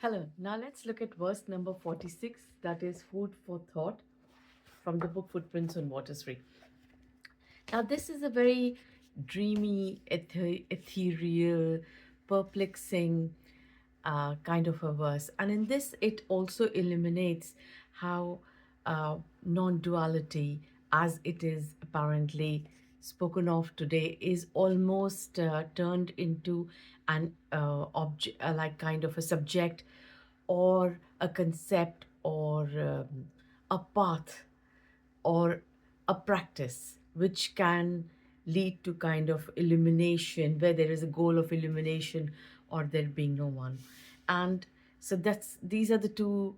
Hello, now let's look at verse number 46, that is food for thought from the book Footprints on Water Street. Now, this is a very dreamy, ethereal, perplexing kind of a verse. And in this, it also illuminates how non duality, as it is apparently spoken of today, is almost turned into an object, like kind of a subject or a concept or a path or a practice which can lead to kind of illumination where there is a goal of illumination or there being no one. And so that's these are the two,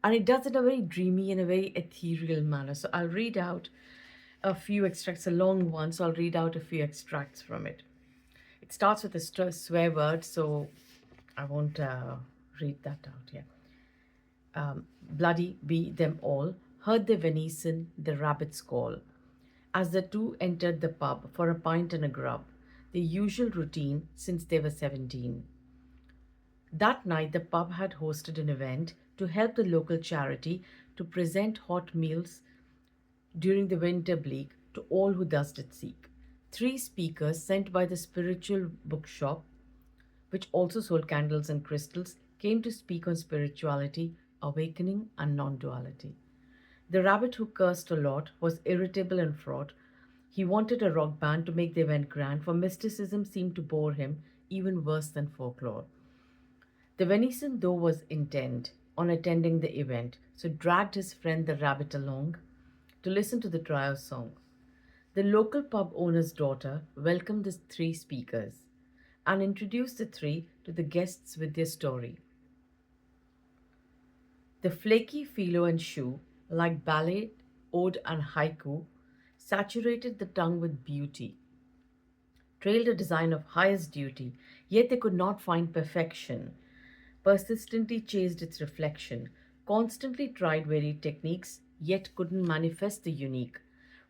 and it does it in a very dreamy and a very ethereal manner. So I'll read out a few extracts, a long one, so I'll read out a few extracts from it. It starts with a swear word, so I won't read that out here. Bloody be them all, heard the venison, the rabbit's call. As the two entered the pub for a pint and a grub, the usual routine since they were 17. That night, the pub had hosted an event to help the local charity to present hot meals during the winter bleak to all who thus did seek. Three speakers sent by the spiritual bookshop, which also sold candles and crystals, came to speak on spirituality, awakening, and non duality. The rabbit who cursed a lot was irritable and fraught. He wanted a rock band to make the event grand, for mysticism seemed to bore him even worse than folklore. The venison, though, was intent on attending the event, so dragged his friend the rabbit along to listen to the trio song. The local pub owner's daughter welcomed the three speakers and introduced the three to the guests with their story. The flaky philo and shoe, like ballet, ode, and haiku, saturated the tongue with beauty, trailed a design of highest duty, yet they could not find perfection, persistently chased its reflection, constantly tried varied techniques, yet couldn't manifest the unique.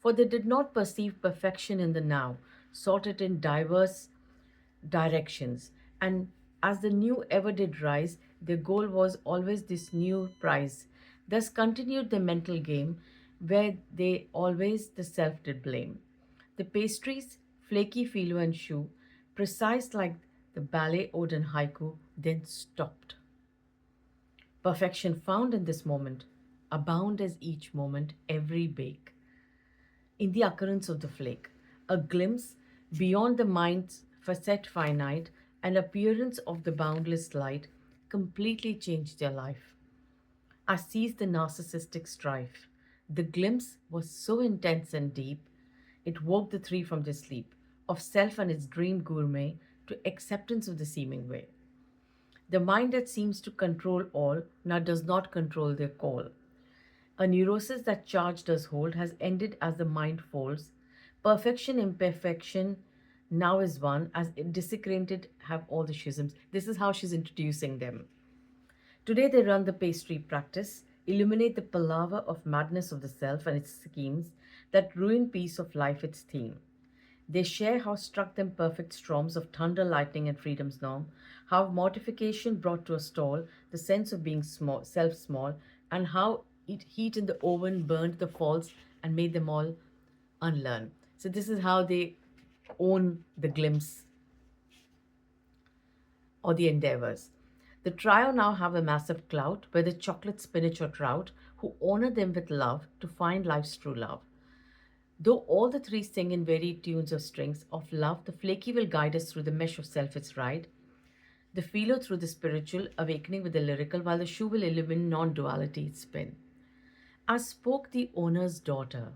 For they did not perceive perfection in the now, sought it in diverse directions. And as the new ever did rise, their goal was always this new prize. Thus continued the mental game, where they always the self did blame. The pastries, flaky phyllo and shoe, precise like the ballet ode and haiku, then stopped. Perfection found in this moment, abound as each moment, every bake in the occurrence of the flake, a glimpse beyond the mind's facet finite, an appearance of the boundless light, completely changed their life. As seized the narcissistic strife. The glimpse was so intense and deep, it woke the three from their sleep, of self and its dream gourmet to acceptance of the seeming way. The mind that seems to control all now does not control their call. A neurosis that charge does hold has ended as the mind folds. Perfection, imperfection now is one, as desecrated have all the schisms. This is how she's introducing them. Today they run the pastry practice, illuminate the palaver of madness of the self and its schemes that ruin peace of life its theme. They share how struck them perfect storms of thunder, lightning, and freedom's norm, how mortification brought to a stall the sense of being small, self small, and how heat in the oven burned the false and made them all unlearn. So this is how they own the glimpse or the endeavors. The trio now have a massive clout, whether chocolate, spinach, or trout, who honor them with love to find life's true love. Though all the three sing in varied tunes of strings of love, the flaky will guide us through the mesh of self its ride, the philo through the spiritual, awakening with the lyrical, while the shoe will illumine non duality its spin. As spoke the owner's daughter,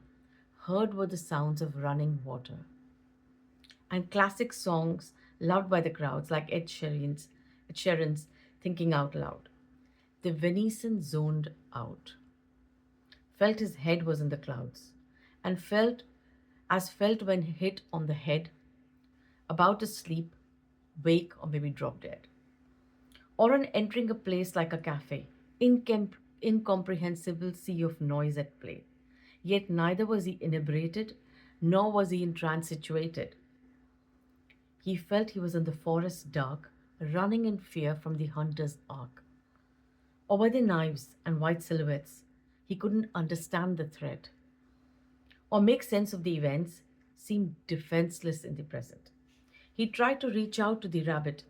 heard were the sounds of running water, and classic songs loved by the crowds like Ed Sheeran's Thinking Out Loud. The venison zoned out, felt his head was in the clouds, and felt when hit on the head, about to sleep, wake, or maybe drop dead. Or on entering a place like a cafe, incomprehensible sea of noise at play. Yet neither was he inebriated, nor was he in trance situated. He felt he was in the forest dark, running in fear from the hunter's ark. Or were they knives and white silhouettes? He couldn't understand the threat or make sense of the events, seemed defenseless in the present. He tried to reach out to the rabbit,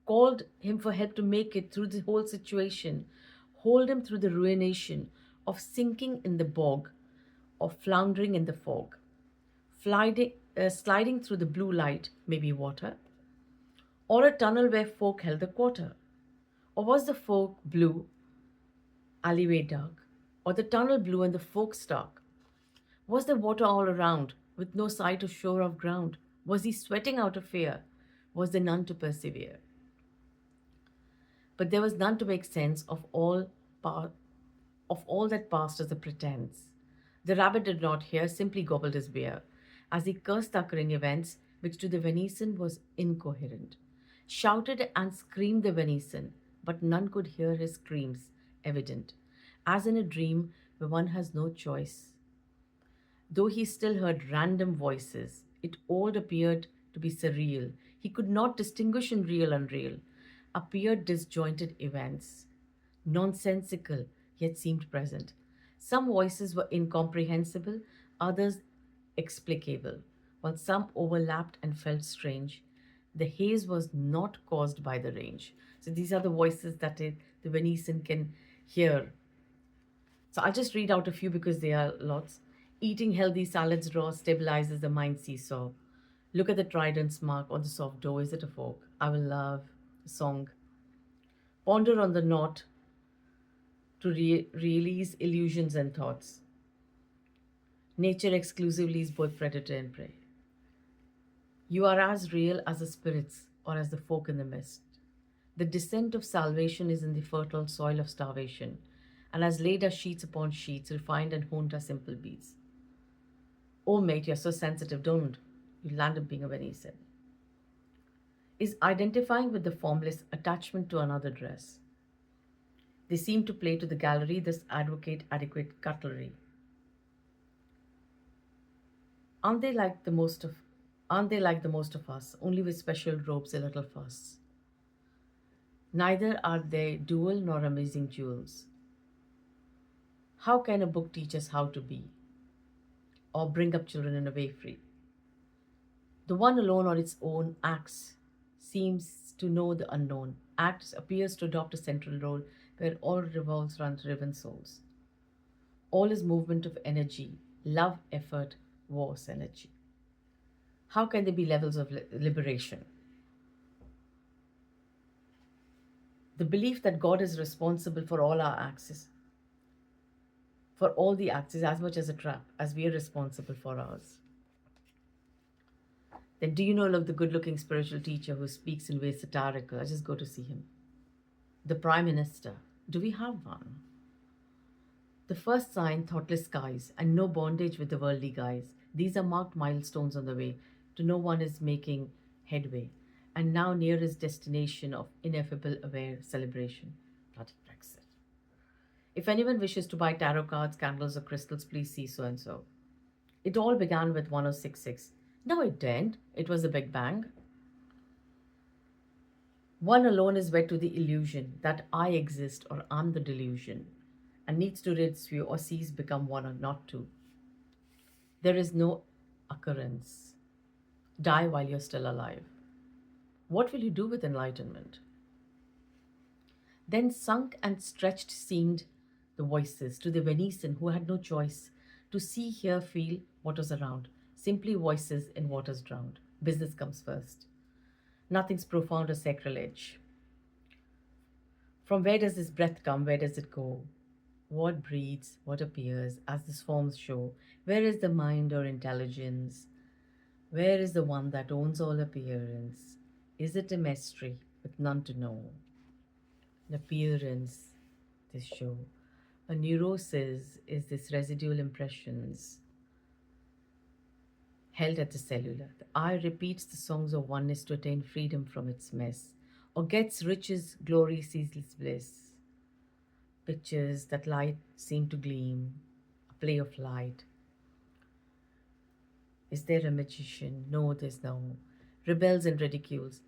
called him for help to make it through the whole situation, hold him through the ruination of sinking in the bog or floundering in the fog, sliding through the blue light, maybe water, or a tunnel where folk held the quarter. Or was the folk blue, alleyway dark, or the tunnel blue and the folk stark? Was there water all around, with no sight of shore of ground? Was he sweating out of fear? Was there none to persevere? But there was none to make sense of all that passed as a pretense. The rabbit did not hear, simply gobbled his beer, as he cursed the occurring events, which to the Venetian was incoherent. Shouted and screamed the Venetian, but none could hear his screams, evident, as in a dream where one has no choice. Though he still heard random voices, it all appeared to be surreal. He could not distinguish in real and unreal, appeared disjointed events, nonsensical yet seemed present. Some voices were incomprehensible, others explicable, while some overlapped and felt strange. The haze was not caused by the range. So these are the voices that the Venetian can hear. So I'll just read out a few because there are lots. Eating healthy salads raw stabilizes the mind seesaw. Look at the trident's mark on the soft dough. Is it a fork? I will love a song. Ponder on the knot to release illusions and thoughts. Nature exclusively is both predator and prey. You are as real as the spirits or as the folk in the mist. The descent of salvation is in the fertile soil of starvation, and has laid us sheets upon sheets, refined and honed our simple beats. Oh, mate, you're so sensitive, don't you land up being a Venetian? Is identifying with the formless attachment to another dress. They seem to play to the gallery, thus advocate adequate cutlery. Aren't they like the most of aren't they like the most of us, only with special robes a little fuss? Neither are they dual nor amazing jewels. How can a book teach us how to be, or bring up children in a way free? The one alone on its own acts, seems to know the unknown, acts, appears to adopt a central role where all revolves around driven souls. All is movement of energy, love, effort, war's energy. How can there be levels of liberation? The belief that God is responsible for all our acts, for all the acts, is as much as a trap as we are responsible for ours. Then do you know of the good-looking spiritual teacher who speaks in ways satirical? I just go to see him. The Prime Minister. Do we have one? The first sign, thoughtless skies, and no bondage with the worldly guise. These are marked milestones on the way to no one is making headway, and now near his destination of ineffable aware celebration. Bloody Brexit. If anyone wishes to buy tarot cards, candles, or crystals, please see so and so. It all began with 1066. No, it didn't. It was a Big Bang. One alone is wed to the illusion that I exist or I'm the delusion, and needs to rid its view or cease become one or not two. There is no occurrence. Die while you're still alive. What will you do with enlightenment? Then sunk and stretched seemed the voices to the Venetian who had no choice to see, hear, feel what was around. Simply voices in waters drowned. Business comes first. Nothing's profound or sacrilege. From where does this breath come? Where does it go? What breathes? What appears as these forms show? Where is the mind or intelligence? Where is the one that owns all appearance? Is it a mystery with none to know? An appearance, this show. A neurosis is this residual impressions held at the cellular. The eye repeats the songs of oneness to attain freedom from its mess, or gets riches, glory, ceaseless bliss. Pictures that light seem to gleam, a play of light. Is there a magician? No, there's no. Rebels and ridicules,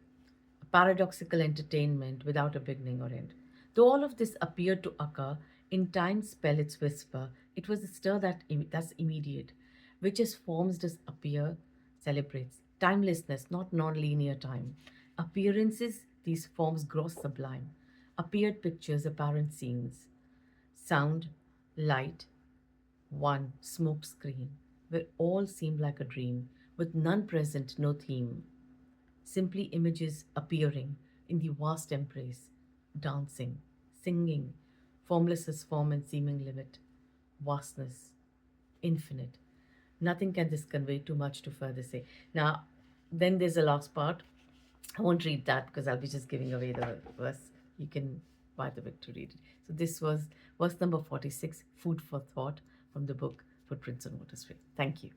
a paradoxical entertainment without a beginning or end. Though all of this appeared to occur in time spell its whisper, it was a stir that's immediate, which as forms does appear, celebrates timelessness, not non-linear time. Appearances, these forms grow sublime. Appeared pictures, apparent scenes. Sound, light, one smoke screen, where all seemed like a dream, with none present, no theme. Simply images appearing in the vast embrace, dancing, singing, formless as form and seeming limit, vastness, infinite. Nothing can this convey too much to further say. Now, then there's the last part. I won't read that because I'll be just giving away the verse. You can buy the book to read it. So this was verse number 46, Food for Thought, from the book Footprints on Water Street. Thank you.